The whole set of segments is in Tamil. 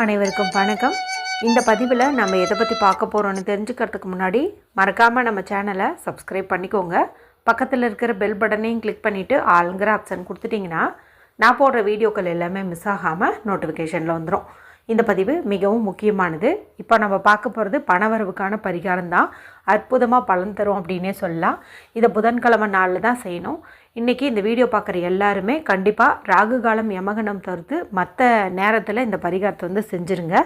அனைவருக்கும் வணக்கம். இந்த பதிவில் நம்ம எதை பற்றி பார்க்க போகிறோன்னு தெரிஞ்சுக்கிறதுக்கு முன்னாடி மறக்காமல் நம்ம சேனலை சப்ஸ்கிரைப் பண்ணிக்கோங்க. பக்கத்தில் இருக்கிற பெல் பட்டனையும் கிளிக் பண்ணிவிட்டு ஆளுங்கிற ஆப்ஷன் கொடுத்துட்டிங்கன்னா நான் போடுற வீடியோக்கள் எல்லாமே மிஸ் ஆகாமல் நோட்டிஃபிகேஷனில் வந்துடும். இந்த பதிவு மிகவும் முக்கியமானது. இப்போ நம்ம பார்க்க போகிறது பணவரவுக்கான பரிகாரம் தான். அற்புதமாக பலன் தரும் அப்படின்னே சொல்லலாம். இதை புதன்கிழமை நாளில் தான் செய்யணும். இன்றைக்கி இந்த வீடியோ பார்க்குற எல்லாருமே கண்டிப்பாக ராகு காலம் யமகண்டம் தவிர்த்து மற்ற நேரத்தில் இந்த பரிகாரத்தை செஞ்சுருங்க.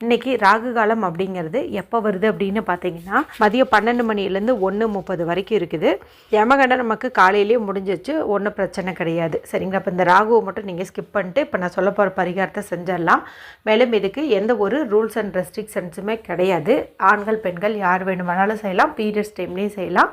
இன்றைக்கி ராகு காலம் அப்படிங்கிறது எப்போ வருது அப்படின்னு பார்த்தீங்கன்னா மதியம் 12 மணிலேருந்து 1:30 வரைக்கும் இருக்குது. யமகண்டம் நமக்கு காலையிலேயே முடிஞ்சிச்சு, ஒன்றும் பிரச்சனை கிடையாது. சரிங்களா? இப்போ இந்த ராகுவை மட்டும் நீங்கள் ஸ்கிப் பண்ணிட்டு இப்போ நான் சொல்ல போகிற பரிகாரத்தை செஞ்சிடலாம். மேலும் இதுக்கு எந்த ஒரு ரூல்ஸ் அண்ட் ரெஸ்ட்ரிக்ஷன்ஸுமே கிடையாது. ஆண்கள் பெண்கள் யார் வேணுமானாலும் செய்யலாம். பீரியட்ஸ் டைம்லேயும் செய்யலாம்.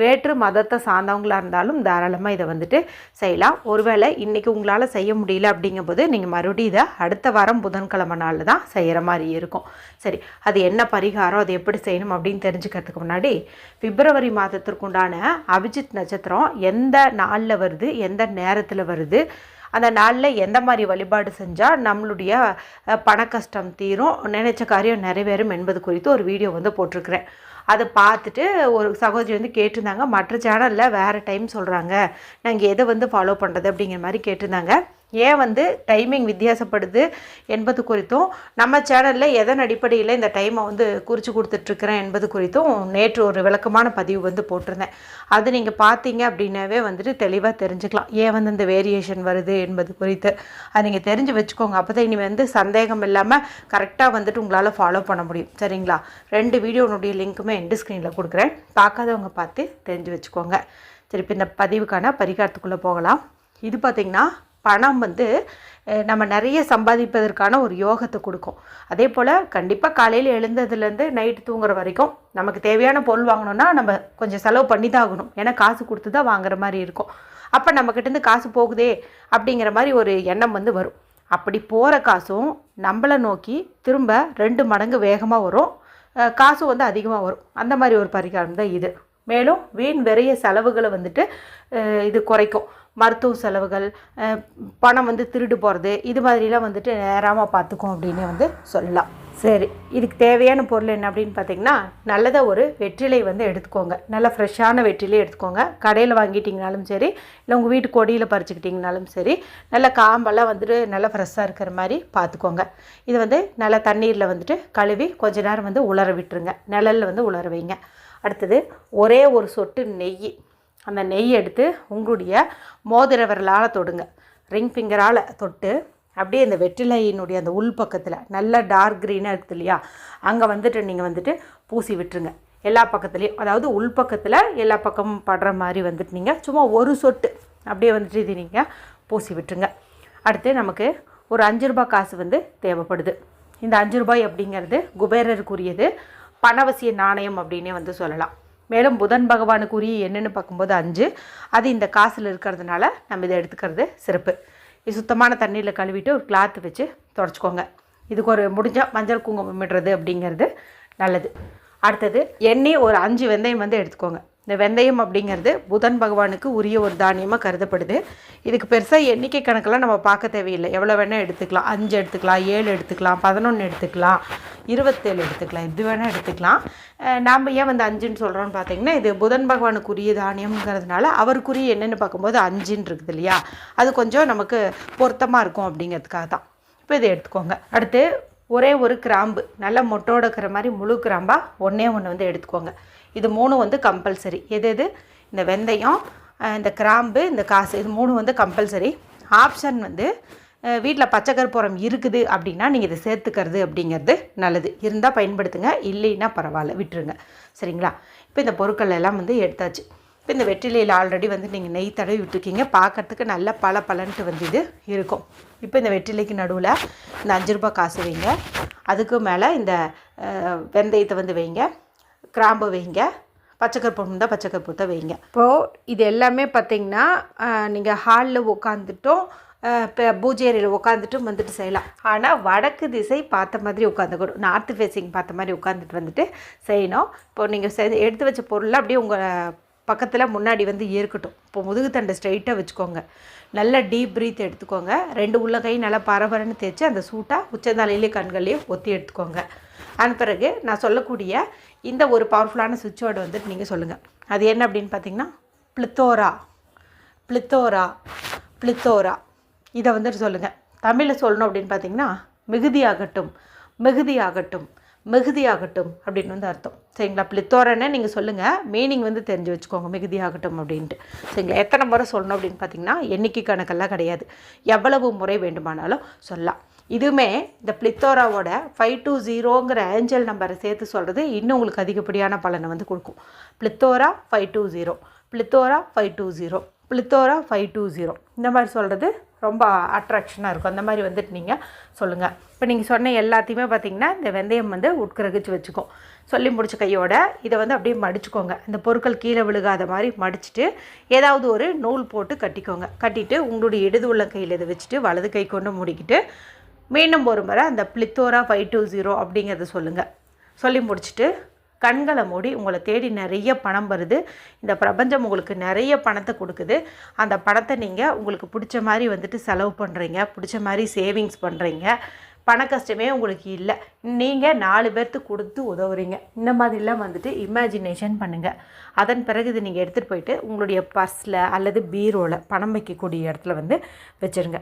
வேற்று மதத்தை சார்ந்தவங்களாக இருந்தாலும் தாராளமாக இதை செய்யலாம். ஒருவேளை இன்றைக்கி உங்களால் செய்ய முடியல அப்படிங்கும்போது நீங்கள் மறுபடியும் இதை அடுத்த வாரம் புதன்கிழமை நாளில் தான் செய்கிற மாதிரி இருக்கும். சரி, அது என்ன பரிகாரம், அது எப்படி செய்யணும் அப்படின்னு தெரிஞ்சுக்கிறதுக்கு முன்னாடி பிப்ரவரி மாதத்திற்குண்டான அபிஜித் நட்சத்திரம் எந்த நாளில் வருது, எந்த நேரத்தில் வருது, அந்த நாளில் எந்த மாதிரி வழிபாடு செஞ்சால் நம்மளுடைய பண கஷ்டம் தீரும், நினைச்ச காரியம் நிறைவேறும் என்பது குறித்து ஒரு வீடியோ போட்டிருக்கிறேன். அதை பார்த்துட்டு ஒரு சகோதரி கேட்டிருந்தாங்க, மற்ற சேனலில் வேறு டைம் சொல்கிறாங்க, நாங்கள் எதை ஃபாலோ பண்ணுறது அப்படிங்கிற மாதிரி கேட்டிருந்தாங்க. ஏன் டைமிங் வித்தியாசப்படுது என்பது குறித்தும் நம்ம சேனலில் எதன் அடிப்படையில் இந்த டைமை குறித்து கொடுத்துட்ருக்குறேன் என்பது குறித்தும் நேற்று ஒரு விளக்கமான பதிவு போட்டிருந்தேன். அது நீங்கள் பார்த்தீங்க அப்படின்னாவே தெளிவாக தெரிஞ்சுக்கலாம் ஏன் இந்த வேரியேஷன் வருது என்பது குறித்து. அது நீங்கள் தெரிஞ்சு வச்சுக்கோங்க. அப்போ தான் இனி சந்தேகம் இல்லாமல் கரெக்டாக உங்களால் ஃபாலோ பண்ண முடியும். சரிங்களா? 2 வீடியோனுடைய லிங்க்குமே எண்டு ஸ்க்ரீனில் கொடுக்குறேன். பார்க்காதவங்க பார்த்து தெரிஞ்சு வச்சுக்கோங்க. சரி, இப்போ இந்த பதிவுக்கான பரிகாரத்துக்குள்ளே போகலாம். இது பார்த்திங்கன்னா பணம் நம்ம நிறைய சம்பாதிப்பதற்கான ஒரு யோகத்தை கொடுக்கும். அதே போல் கண்டிப்பாக காலையில் எழுந்ததுலேருந்து நைட்டு தூங்குற வரைக்கும் நமக்கு தேவையான பொருள் வாங்கணுன்னா நம்ம கொஞ்சம் செலவு பண்ணி தான் ஆகணும். ஏன்னா காசு கொடுத்து தான் வாங்குற மாதிரி இருக்கும். அப்போ நம்மக்கிட்டேருந்து காசு போகுதே அப்படிங்கிற மாதிரி ஒரு எண்ணம் வரும். அப்படி போகிற காசும் நம்மளை நோக்கி திரும்ப 2 மடங்கு வேகமாக வரும். காசு அதிகமாக வரும். அந்த மாதிரி ஒரு பரிகாரம் தான் இது. மேலும் வீண் விரைய செலவுகளை இது குறைக்கும். மருத்துவ செலவுகள், பணம் திருடு போகிறது, இது மாதிரிலாம் நேராமல் பார்த்துக்கும் அப்படின்னு சொல்லலாம். சரி, இதுக்கு தேவையான பொருள் என்ன அப்படின்னு பார்த்தீங்கன்னா நல்லதாக ஒரு வெற்றிலை எடுத்துக்கோங்க. நல்லா ஃப்ரெஷ்ஷான வெற்றிலை எடுத்துக்கோங்க. கடையில் வாங்கிட்டிங்கனாலும் சரி, இல்லை உங்கள் வீட்டு கொடியில் பறிச்சுக்கிட்டிங்கனாலும் சரி, நல்ல காம்பெல்லாம் நல்லா ஃப்ரெஷ்ஷாக இருக்கிற மாதிரி பார்த்துக்கோங்க. இது நல்லா தண்ணீரில் கழுவி கொஞ்ச நேரம் உலர விட்டுருங்க. நிழலில் உலர வைங்க. அடுத்தது ஒரே ஒரு சொட்டு நெய். அந்த நெய் எடுத்து உங்களுடைய மோதிர விரலால் தொடுங்க. ரிங் ஃபிங்கரால் தொட்டு அப்படியே இந்த வெற்றிலையினுடைய அந்த உள் பக்கத்தில் நல்லா டார்க் க்ரீனாக இருக்குது இல்லையா, அங்கே நீங்கள் பூசி விட்டுருங்க. எல்லா பக்கத்துலேயும், அதாவது உள் பக்கத்தில் எல்லா பக்கமும் படுற மாதிரி நீங்கள் சும்மா ஒரு சொட்டு அப்படியே இது நீங்கள் பூசி விட்டுருங்க. அடுத்து நமக்கு ஒரு 5 ரூபாய் காசு தேவைப்படுது. இந்த 5 ரூபாய் அப்படிங்கிறது குபேரருக்குரியது. பணவசிய நாணயம் அப்படின்னே சொல்லலாம். மேலும் புதன் பகவானுக்குரிய என்னென்னு பார்க்கும்போது 5, அது இந்த காசில் இருக்கிறதுனால நம்ம இதை எடுத்துக்கிறது சிறப்பு. இது சுத்தமான தண்ணியில் கழுவிட்டு ஒரு கிளாத்து வச்சு தொடச்சிக்கோங்க. இதுக்கு ஒரு முடிஞ்சால் மஞ்சள் குங்குமம் இடுறது அப்படிங்கிறது நல்லது. அடுத்தது எண்ணெய் ஒரு 5 வெந்தயம் எடுத்துக்கோங்க. இந்த வெந்தயம் அப்படிங்கிறது புதன் பகவானுக்கு உரிய ஒரு தானியமாக கருதப்படுது. இதுக்கு பெருசாக எண்ணிக்கை கணக்கெல்லாம் நம்ம பார்க்க தேவையில்லை. எவ்வளோ வேணால் எடுத்துக்கலாம். 5 எடுத்துக்கலாம், 7 எடுத்துக்கலாம், 11 எடுத்துக்கலாம், 27 எடுத்துக்கலாம், இது வேணால் எடுத்துக்கலாம். நாம் ஏன் 5ன்னு சொல்கிறோன்னு பார்த்தீங்கன்னா இது புதன் பகவானுக்கு உரிய தானியம்ங்கிறதுனால அவருக்குரிய என்னென்னு பார்க்கும்போது 5ன்னு இருக்குது இல்லையா, அது கொஞ்சம் நமக்கு பொருத்தமாக இருக்கும் அப்படிங்கிறதுக்காக தான். இப்போ இதை எடுத்துக்கோங்க. அடுத்து ஒரே ஒரு கிராம்பு, நல்லா மொட்டோட இருக்கிற மாதிரி முழு கிராம்பாக ஒன்று எடுத்துக்கோங்க. இது 3 கம்பல்சரி. எது இந்த வெந்தயம், இந்த கிராம்பு, இந்த காசு, இது 3 கம்பல்சரி. ஆப்ஷன் வீட்டில் பச்சை கற்பூரம் இருக்குது அப்படின்னா நீங்கள் இதை சேர்த்துக்கிறது அப்படிங்கிறது நல்லது. இருந்தால் பயன்படுத்துங்க, இல்லைன்னா பரவாயில்ல, விட்டுருங்க. சரிங்களா? இப்போ இந்த பொருட்கள் எல்லாம் எடுத்தாச்சு. இப்போ இந்த வெற்றிலையில் ஆல்ரெடி நீங்கள் நெய் தடவி விட்டுருக்கீங்க. பார்க்குறதுக்கு நல்லா பலன்ட்டு இது இருக்கும். இப்போ இந்த வெற்றிலைக்கு நடுவில் இந்த 5 ரூபாய் காசு வைங்க. அதுக்கு மேலே இந்த வெந்தயத்தை வைங்க, கிராம்பு வைங்க, பச்சைக்கற்பூரம் இருந்தால் பச்சைக்கற்பூரத்தை வைங்க. இப்போது இது எல்லாமே பார்த்திங்கன்னா நீங்கள் ஹாலில் உட்காந்துட்டும் இப்போ பூஜை அறையில் உட்காந்துட்டும் செய்யலாம். ஆனால் வடக்கு திசை பார்த்த மாதிரி உட்காந்துக்கணும். நார்த்து ஃபேஸிங் பார்த்த மாதிரி உட்காந்துட்டு செய்யணும். இப்போது நீங்கள் எடுத்து வச்ச பொருளை அப்படியே உங்கள் பக்கத்தில் முன்னாடி வந்து இருக்கட்டும். இப்போ முதுகு தண்டை ஸ்ட்ரைட்டாக வச்சுக்கோங்க. நல்லா டீப் ப்ரீத் எடுத்துக்கோங்க. 2 உள்ளங்கை நல்லா பரபரன்னு தேய்ச்சி அந்த சூட்டாக உச்சந்தலையிலே கண்கள்லேயே ஒத்தி எடுத்துக்கோங்க. அதன் பிறகு நான் சொல்லக்கூடிய இந்த ஒரு பவர்ஃபுல்லான சுவிட்ச் வேர்டு வந்துட்டு நீங்கள் சொல்லுங்கள். அது என்ன அப்படின்னு பார்த்தீங்கன்னா பிளித்தோரா பிளித்தோரா பிளித்தோரா. இதை வந்துட்டு சொல்லுங்கள். தமிழில் சொல்லணும் அப்படின்னு பார்த்தீங்கன்னா மிகுதியாகட்டும் மிகுதியாகட்டும் மிகுதியாகட்டும் அப்படின்னு வந்து அர்த்தம். சரிங்களா? பிளித்தோரன்னு நீங்கள் சொல்லுங்கள். மீனிங் வந்து தெரிஞ்சு வச்சுக்கோங்க மிகுதியாகட்டும் அப்படின்ட்டு. சரிங்களா? எத்தனை முறை சொல்லணும் அப்படின்னு பார்த்தீங்கன்னா எண்ணிக்கை கணக்கெல்லாம் கிடையாது. எவ்வளவு முறை வேண்டுமானாலும் சொல்லலாம். இதுவுமே இந்த பிளித்தோராவோட 520ங்கிற ஏஞ்சல் நம்பரை சேர்த்து சொல்கிறது இன்னும் உங்களுக்கு அதிகப்படியான பலனை வந்து கொடுக்கும். பிளித்தோரா 520, பிளித்தோரா 520, பிளித்தோரா 520 இந்த மாதிரி சொல்கிறது ரொம்ப அட்ராக்ஷனாக இருக்கும். அந்த மாதிரி வந்துட்டு நீங்கள் சொல்லுங்கள். இப்போ நீங்கள் சொன்ன எல்லாத்தையுமே பார்த்திங்கன்னா இந்த வெந்தயம் வந்து உட்கிரகிச்சு வச்சுக்கோம். சொல்லி முடிச்ச கையோட இதை வந்து அப்படியே மடிச்சுக்கோங்க. இந்த பொருட்கள் கீழே விழுகாத மாதிரி மடிச்சுட்டு ஏதாவது ஒரு நூல் போட்டு கட்டிக்கோங்க. கட்டிட்டு உங்களுடைய இடது உள்ள கையில் இதை வச்சுட்டு வலது கை கொண்டு முடிக்கிட்டு மீண்டும் ஒரு முறை அந்த பிளித்தோரா 520 அப்படிங்கிறத சொல்லுங்கள். சொல்லி முடிச்சுட்டு கண்களை மூடி உங்களை தேடி நிறைய பணம் வருது. இந்த பிரபஞ்சம் உங்களுக்கு நிறைய பணத்தை கொடுக்குது. அந்த பணத்தை நீங்கள் உங்களுக்கு பிடிச்ச மாதிரி வந்துட்டு செலவு பண்ணுறீங்க, பிடிச்ச மாதிரி சேவிங்ஸ் பண்ணுறீங்க. பண கஷ்டமே உங்களுக்கு இல்லை. நீங்கள் 4 பேர்த்துக்கு கொடுத்து உதவுறீங்க. இந்த மாதிரிலாம் வந்துட்டு இமேஜினேஷன் பண்ணுங்கள். அதன் பிறகு இது நீங்கள் எடுத்துகிட்டு போயிட்டு உங்களுடைய பர்ஸில் அல்லது பீரோவில் பணம் வைக்கக்கூடிய இடத்துல வந்து வச்சுருங்க.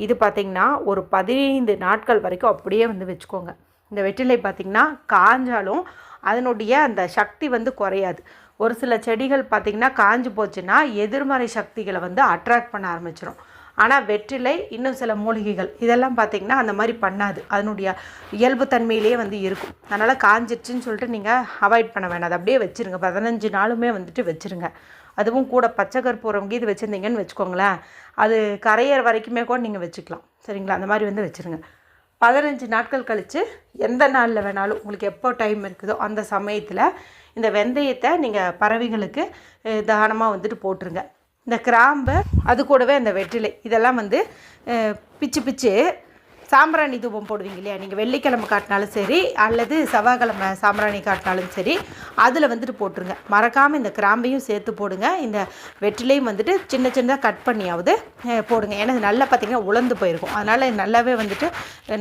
இது பார்த்திங்கன்னா ஒரு 15 நாட்கள் வரைக்கும் அப்படியே வந்து வச்சுக்கோங்க. இந்த வெற்றிலை பார்த்திங்கன்னா காஞ்சாலும் அதனுடைய அந்த சக்தி வந்து குறையாது. ஒரு சில செடிகள் பார்த்திங்கன்னா காஞ்சு போச்சுன்னா எதிர்மறை சக்திகளை வந்து அட்ராக்ட் பண்ண ஆரம்பிச்சிடும். ஆனால் வெற்றிலை இன்னும் சில மூலிகைகள் இதெல்லாம் பார்த்திங்கன்னா அந்த மாதிரி பண்ணாது. அதனுடைய இயல்பு தன்மையிலே வந்து இருக்கும். அதனால் காஞ்சிடுச்சுன்னு சொல்லிட்டு நீங்கள் அவாய்ட் பண்ண வேணாம். அதை அப்படியே வச்சுருங்க. 15 நாளுமே வந்துட்டு வச்சுருங்க. அதுவும் கூட பச்சை கற்பூரம் இது வச்சுருந்தீங்கன்னு வச்சுக்கோங்களேன், அது கரையிற வரைக்குமே கூட நீங்கள் வச்சுக்கலாம். சரிங்களா? அந்த மாதிரி வந்து வச்சுருங்க. 15 நாட்கள் கழித்து எந்த நாளில் வேணாலும் உங்களுக்கு எப்போ டைம் இருக்குதோ அந்த சமயத்தில் இந்த வெந்தயத்தை நீங்கள் பறவைகளுக்கு தானமாக வந்துட்டு போட்டுருங்க. இந்த கிராம்பு அது கூடவே இந்த வெற்றிலை இதெல்லாம் வந்து பிச்சு சாம்பிராணி தூபம் போடுவீங்க இல்லையா? நீங்கள் வெள்ளிக்கிழமை காட்டினாலும் சரி அல்லது செவ்வாய்க்கிழமை சாம்பிராணி காட்டினாலும் சரி அதில் வந்துட்டு போட்டுருங்க. மறக்காமல் இந்த கிராம்பையும் சேர்த்து போடுங்க. இந்த வெற்றிலையும் வந்துட்டு சின்ன சின்னதாக கட் பண்ணியாவது போடுங்க. ஏன்னா இது நல்லா பார்த்திங்கன்னா உலர்ந்து போயிருக்கும். அதனால் நல்லாவே வந்துட்டு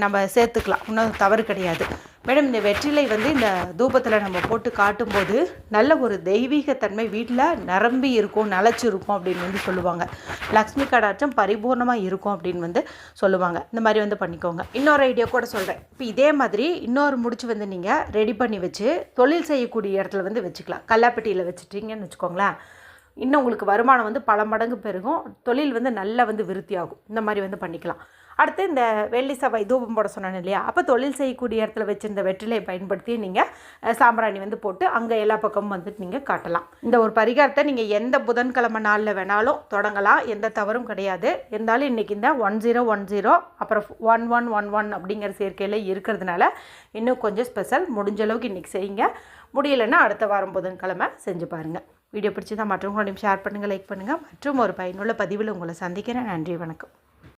நம்ம சேர்த்துக்கலாம். இன்னும் தவறு கிடையாது. மேடம், இந்த வெற்றிலை வந்து இந்த தூபத்தில் நம்ம போட்டு காட்டும்போது நல்ல ஒரு தெய்வீகத்தன்மை வீட்டில் நிரம்பி இருக்கும், நிலச்சி இருக்கும் அப்படின்னு வந்து சொல்லுவாங்க. லக்ஷ்மி கடாட்சம் பரிபூர்ணமாக இருக்கும் அப்படின்னு வந்து சொல்லுவாங்க. இந்த மாதிரி வந்து பண்ணிக்கோங்க. இன்னொரு ஐடியா கூட சொல்கிறேன். இப்போ இதே மாதிரி இன்னொரு முடிச்சு வந்து நீங்கள் ரெடி பண்ணி வச்சு தொழில் செய்யக்கூடிய இடத்துல வந்து வச்சுக்கலாம். கல்லாப்பட்டியில் வச்சுட்டிங்கன்னு வச்சுக்கோங்களேன், இன்னும் உங்களுக்கு வருமானம் வந்து பல மடங்கு பெருகும். தொழில் வந்து நல்லா வந்து விருத்தியாகும். இந்த மாதிரி வந்து பண்ணிக்கலாம். அடுத்து இந்த வெள்ளி செவ்வாய் தூபம் போட சொன்னேன் இல்லையா? அப்போ தொழில் செய்யக்கூடிய இடத்துல வச்சுருந்த வெற்றிலையை பயன்படுத்தி நீங்கள் சாம்பிராணி வந்து போட்டு அங்கே எல்லா பக்கமும் வந்துட்டு நீங்கள் காட்டலாம். இந்த ஒரு பரிகாரத்தை நீங்கள் எந்த புதன்கிழமை நாளில் வேணாலும் தொடங்கலாம். எந்த தவறும் கிடையாது. இருந்தாலும் இன்றைக்கி இந்த 1010 அப்புறம் 1111 அப்படிங்கிற சேர்க்கையில் இருக்கிறதுனால இன்னும் கொஞ்சம் ஸ்பெஷல். முடிஞ்ச அளவுக்கு இன்றைக்கி செய்யுங்க. முடியலைன்னா அடுத்த வாரம் புதன்கிழமை செஞ்சு பாருங்கள். வீடியோ பிடிச்சி தான் மற்றவங்களோடையும் ஷேர் பண்ணுங்கள், லைக் பண்ணுங்கள். மற்றும் ஒரு பயனுள்ள பதிவில் உங்களை சந்திக்கிறேன். நன்றி, வணக்கம்.